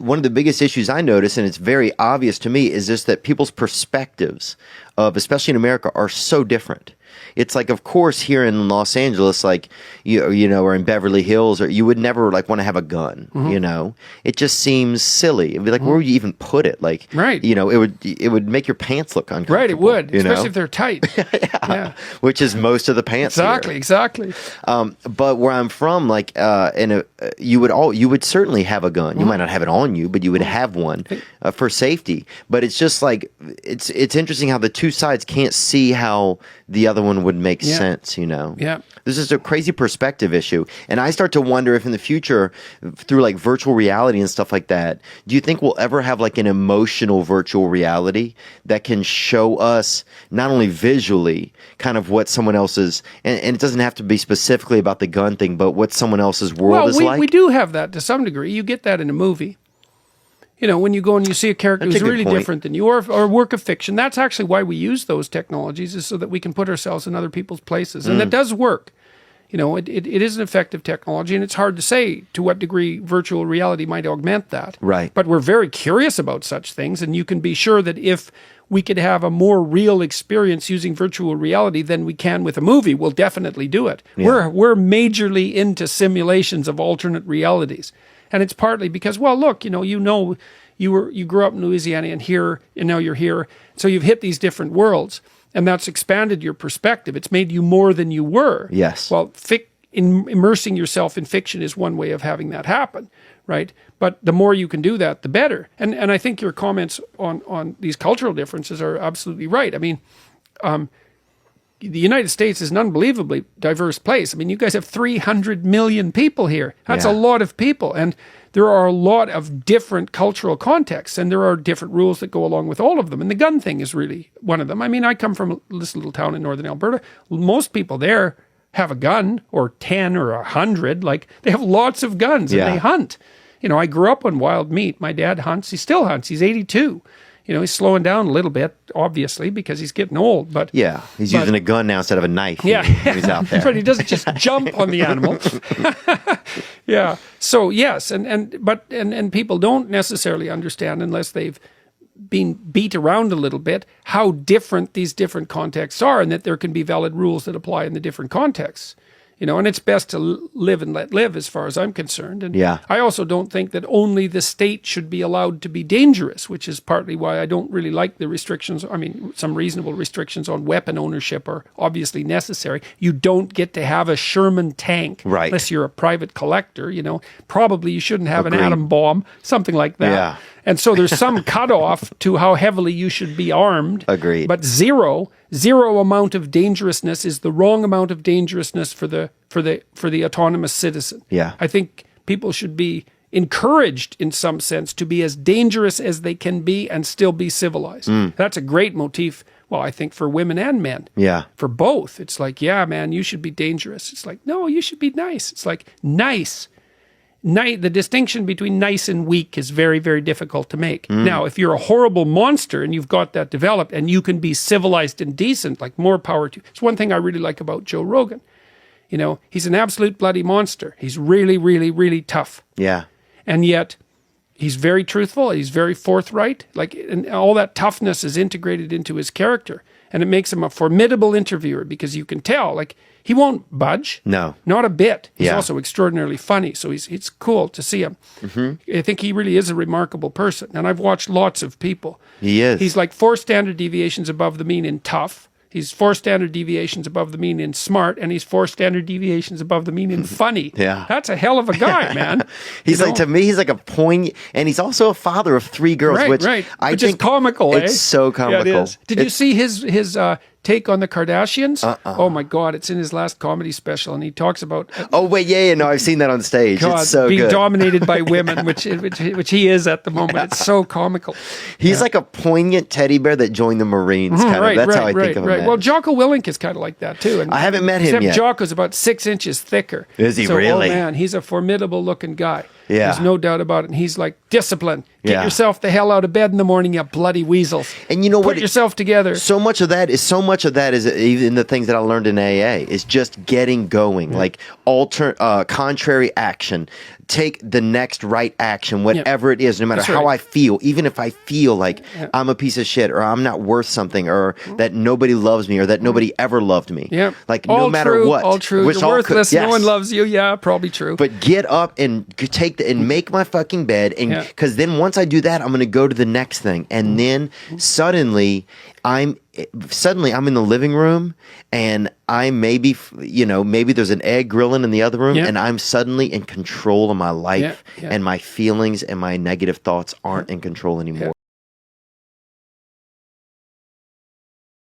One of the biggest issues I notice, and it's very obvious to me, is just that people's perspectives of, especially in America, are so different. It's like, of course, here in Los Angeles, like, you know, or in Beverly Hills, or you would never like want to have a gun, you know? It just seems silly. It'd be like, where would you even put it? Like, you know, it would make your pants look uncomfortable. Right, it would, especially know? if they're tight. Yeah. Which is most of the pants here. Exactly. But where I'm from, like, you would certainly have a gun. You might not have it on you, but you would have one for safety. But it's just like, it's interesting how the two sides can't see how the other one would make sense, you know? Yeah. This is a crazy perspective issue. And I start to wonder if in the future, through like virtual reality and stuff like that, do you think we'll ever have like an emotional virtual reality that can show us not only visually kind of what someone else's, and it doesn't have to be specifically about the gun thing, but what someone else's world is like? We do have that to some degree. You get that in a movie. You know, when you go and you see a character who's really different than you, or a work of fiction, that's actually why we use those technologies, is so that we can put ourselves in other people's places. And it does work. You know, it is an effective technology, and it's hard to say to what degree virtual reality might augment that. Right. But we're very curious about such things, and you can be sure that if we could have a more real experience using virtual reality than we can with a movie, we'll definitely do it. Yeah. We're majorly into simulations of alternate realities. And it's partly because, well, look, you grew up in Louisiana and now you're here. So you've hit these different worlds, and that's expanded your perspective. It's made you more than you were. Yes. Well, immersing yourself in fiction is one way of having that happen, right? But the more you can do that, the better. And I think your comments on these cultural differences are absolutely right. I mean, the United States is an unbelievably diverse place. I mean, you guys have 300 million people here. That's a lot of people. And there are a lot of different cultural contexts, and there are different rules that go along with all of them. And the gun thing is really one of them. I mean, I come from this little town in northern Alberta. Most people there have a gun, or 10 or 100. Like, they have lots of guns, and they hunt. You know, I grew up on wild meat. My dad hunts. He still hunts. He's 82. You know, he's slowing down a little bit, obviously, because he's getting old. But he's using a gun now instead of a knife. Yeah, he's out there. But he doesn't just jump on the animal. Yeah. So yes, and people don't necessarily understand, unless they've been beat around a little bit, how different these different contexts are, and that there can be valid rules that apply in the different contexts. You know, and it's best to live and let live, as far as I'm concerned. And I also don't think that only the state should be allowed to be dangerous, which is partly why I don't really like the restrictions. I mean, some reasonable restrictions on weapon ownership are obviously necessary. You don't get to have a Sherman tank unless you're a private collector. You know, probably you shouldn't have an atom bomb, something like that. Yeah. And so there's some cutoff to how heavily you should be armed. Agreed. But zero amount of dangerousness is the wrong amount of dangerousness for the autonomous citizen. Yeah. I think people should be encouraged, in some sense, to be as dangerous as they can be and still be civilized. That's a great motif. Well, I think for women and men. Yeah. For both. It's like, yeah, man, you should be dangerous. It's like, no, you should be nice. It's like, nice. The distinction between nice and weak is very, very difficult to make. Now, if you're a horrible monster and you've got that developed and you can be civilized and decent, like, more power to you. It's one thing I really like about Joe Rogan. You know, he's an absolute bloody monster. He's really, really, really tough. Yeah. And yet, he's very truthful. He's very forthright. Like, and all that toughness is integrated into his character. And it makes him a formidable interviewer, because you can tell, like, he won't budge. No. Not a bit. He's also extraordinarily funny, so it's cool to see him. I think he really is a remarkable person, and I've watched lots of people. He is. He's like 4 standard deviations above the mean in tough. He's 4 standard deviations above the mean in smart, and he's 4 standard deviations above the mean in funny. Yeah. That's a hell of a guy, man. He's like, to me, he's like a poignant, and he's also a father of 3 girls, which I think is comical. It's so comical. Yeah, it is. Did you see his take on the Kardashians? Oh my God, it's in his last comedy special, and he talks about. Oh wait, no, I've seen that on stage. God, it's so being good. dominated by women, which he is at the moment. It's so comical. He's like a poignant teddy bear that joined the Marines. That's how I think of him. Well, Jocko Willink is kind of like that too. And I haven't met him yet. Except Jocko's about 6 inches thicker. Is he really? Oh man, he's a formidable looking guy. Yeah. There's no doubt about it. And he's like, discipline. Get yourself the hell out of bed in the morning, you bloody weasels. And you know what? Put yourself together. So much of that is even the things that I learned in AA is just getting going, like contrary action, take the next right action, whatever it is, no matter That's how right. I feel, even if I feel like I'm a piece of shit or I'm not worth something or that nobody loves me or that nobody ever loved me. Yeah. Like all no matter true, what. all true. Which You're all worthless. yes. No one loves you. Yeah, probably true. But get up and take and make my fucking bed, and because then once I do that, I'm going to go to the next thing, and then suddenly I'm in the living room, and I maybe there's an egg grilling in the other room, and I'm suddenly in control of my life, and my feelings and my negative thoughts aren't in control anymore.